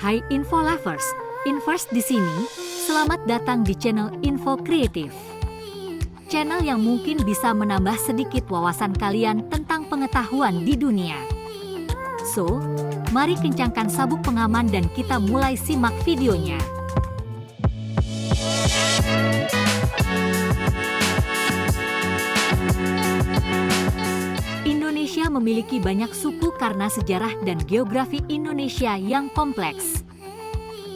Hai Info Lovers, Invers di sini. Selamat datang di channel Info Kreatif. Channel yang mungkin bisa menambah sedikit wawasan kalian tentang pengetahuan di dunia. So, mari kencangkan sabuk pengaman dan kita mulai simak videonya. Indonesia memiliki banyak suku karena sejarah dan geografi Indonesia yang kompleks.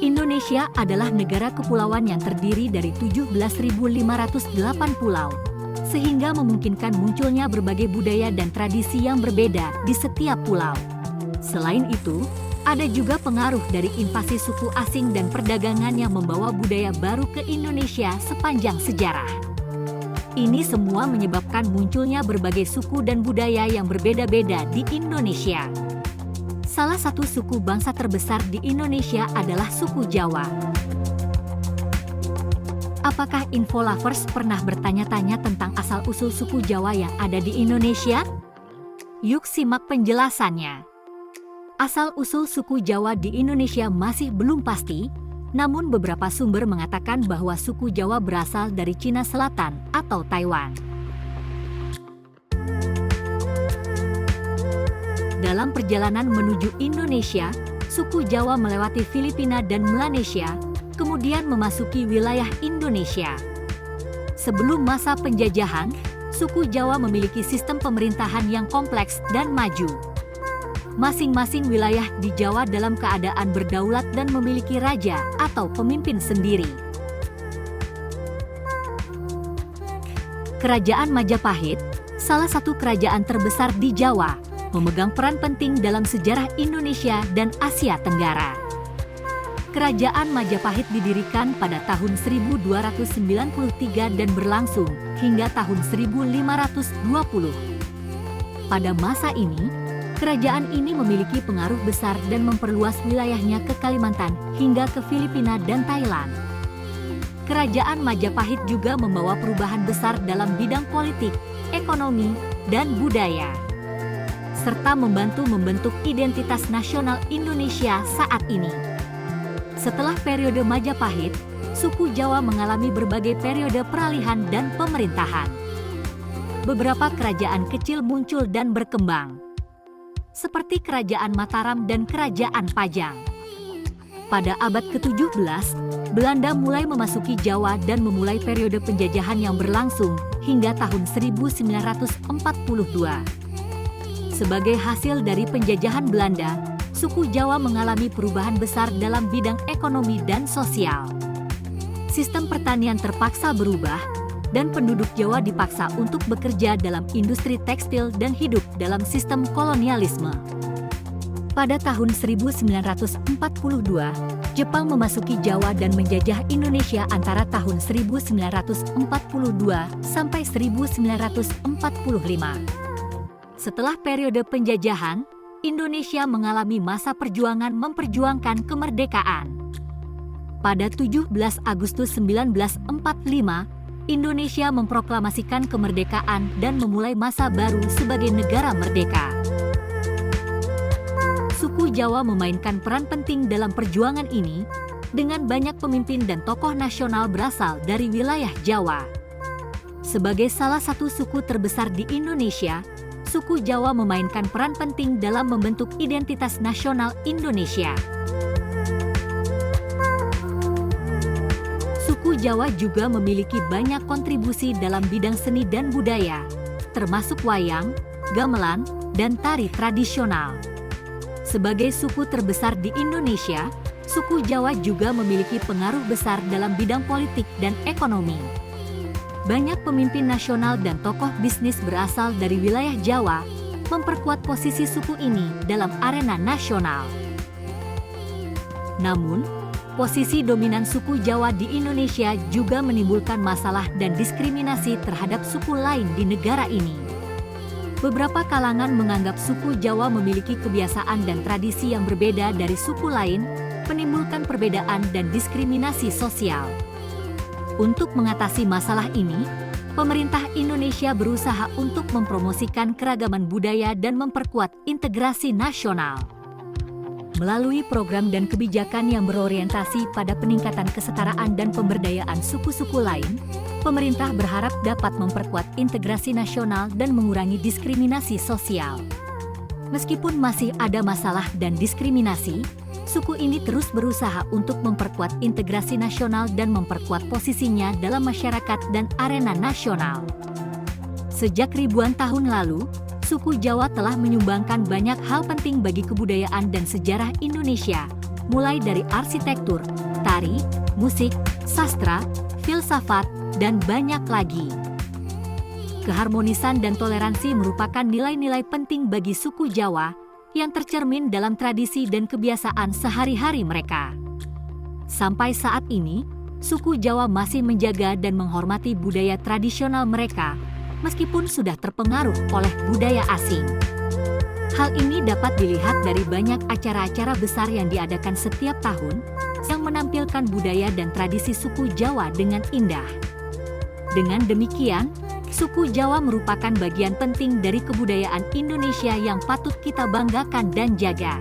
Indonesia adalah negara kepulauan yang terdiri dari 17.508 pulau, sehingga memungkinkan munculnya berbagai budaya dan tradisi yang berbeda di setiap pulau. Selain itu, ada juga pengaruh dari invasi suku asing dan perdagangan yang membawa budaya baru ke Indonesia sepanjang sejarah. Ini semua menyebabkan munculnya berbagai suku dan budaya yang berbeda-beda di Indonesia. Salah satu suku bangsa terbesar di Indonesia adalah suku Jawa. Apakah Info Lovers pernah bertanya-tanya tentang asal-usul suku Jawa yang ada di Indonesia? Yuk simak penjelasannya. Asal-usul suku Jawa di Indonesia masih belum pasti, namun beberapa sumber mengatakan bahwa suku Jawa berasal dari Cina Selatan atau Taiwan. Dalam perjalanan menuju Indonesia, suku Jawa melewati Filipina dan Melanesia, kemudian memasuki wilayah Indonesia. Sebelum masa penjajahan, suku Jawa memiliki sistem pemerintahan yang kompleks dan maju. Masing-masing wilayah di Jawa dalam keadaan berdaulat dan memiliki raja atau pemimpin sendiri. Kerajaan Majapahit, salah satu kerajaan terbesar di Jawa, memegang peran penting dalam sejarah Indonesia dan Asia Tenggara. Kerajaan Majapahit didirikan pada tahun 1293 dan berlangsung hingga tahun 1520. Pada masa ini, kerajaan ini memiliki pengaruh besar dan memperluas wilayahnya ke Kalimantan hingga ke Filipina dan Thailand. Kerajaan Majapahit juga membawa perubahan besar dalam bidang politik, ekonomi, dan budaya, serta membantu membentuk identitas nasional Indonesia saat ini. Setelah periode Majapahit, suku Jawa mengalami berbagai periode peralihan dan pemerintahan. Beberapa kerajaan kecil muncul dan berkembang, seperti Kerajaan Mataram dan Kerajaan Pajang. Pada abad ke-17, Belanda mulai memasuki Jawa dan memulai periode penjajahan yang berlangsung hingga tahun 1942. Sebagai hasil dari penjajahan Belanda, suku Jawa mengalami perubahan besar dalam bidang ekonomi dan sosial. Sistem pertanian terpaksa berubah, dan penduduk Jawa dipaksa untuk bekerja dalam industri tekstil dan hidup dalam sistem kolonialisme. Pada tahun 1942, Jepang memasuki Jawa dan menjajah Indonesia antara tahun 1942 sampai 1945. Setelah periode penjajahan, Indonesia mengalami masa perjuangan memperjuangkan kemerdekaan. Pada 17 Agustus 1945, Indonesia memproklamasikan kemerdekaan dan memulai masa baru sebagai negara merdeka. Suku Jawa memainkan peran penting dalam perjuangan ini, dengan banyak pemimpin dan tokoh nasional berasal dari wilayah Jawa. Sebagai salah satu suku terbesar di Indonesia, suku Jawa memainkan peran penting dalam membentuk identitas nasional Indonesia. Suku Jawa juga memiliki banyak kontribusi dalam bidang seni dan budaya, termasuk wayang, gamelan, dan tari tradisional. Sebagai suku terbesar di Indonesia, suku Jawa juga memiliki pengaruh besar dalam bidang politik dan ekonomi. Banyak pemimpin nasional dan tokoh bisnis berasal dari wilayah Jawa, memperkuat posisi suku ini dalam arena nasional. Namun, posisi dominan suku Jawa di Indonesia juga menimbulkan masalah dan diskriminasi terhadap suku lain di negara ini. Beberapa kalangan menganggap suku Jawa memiliki kebiasaan dan tradisi yang berbeda dari suku lain, menimbulkan perbedaan dan diskriminasi sosial. Untuk mengatasi masalah ini, pemerintah Indonesia berusaha untuk mempromosikan keragaman budaya dan memperkuat integrasi nasional. Melalui program dan kebijakan yang berorientasi pada peningkatan kesetaraan dan pemberdayaan suku-suku lain, pemerintah berharap dapat memperkuat integrasi nasional dan mengurangi diskriminasi sosial. Meskipun masih ada masalah dan diskriminasi, suku ini terus berusaha untuk memperkuat integrasi nasional dan memperkuat posisinya dalam masyarakat dan arena nasional. Sejak ribuan tahun lalu, suku Jawa telah menyumbangkan banyak hal penting bagi kebudayaan dan sejarah Indonesia, mulai dari arsitektur, tari, musik, sastra, filsafat, dan banyak lagi. Keharmonisan dan toleransi merupakan nilai-nilai penting bagi suku Jawa yang tercermin dalam tradisi dan kebiasaan sehari-hari mereka. Sampai saat ini, suku Jawa masih menjaga dan menghormati budaya tradisional mereka, meskipun sudah terpengaruh oleh budaya asing. Hal ini dapat dilihat dari banyak acara-acara besar yang diadakan setiap tahun, yang menampilkan budaya dan tradisi suku Jawa dengan indah. Dengan demikian, suku Jawa merupakan bagian penting dari kebudayaan Indonesia yang patut kita banggakan dan jaga.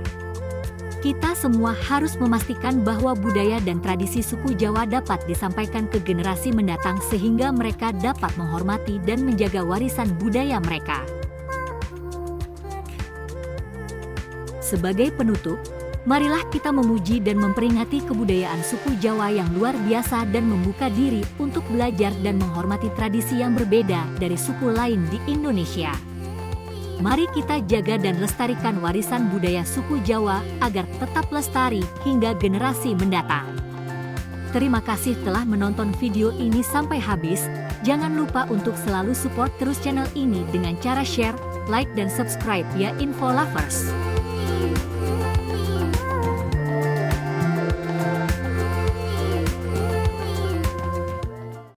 Kita semua harus memastikan bahwa budaya dan tradisi suku Jawa dapat disampaikan ke generasi mendatang sehingga mereka dapat menghormati dan menjaga warisan budaya mereka. Sebagai penutup, marilah kita memuji dan memperingati kebudayaan suku Jawa yang luar biasa dan membuka diri untuk belajar dan menghormati tradisi yang berbeda dari suku lain di Indonesia. Mari kita jaga dan lestarikan warisan budaya suku Jawa agar tetap lestari hingga generasi mendatang. Terima kasih telah menonton video ini sampai habis. Jangan lupa untuk selalu support terus channel ini dengan cara share, like, dan subscribe ya Info Lovers.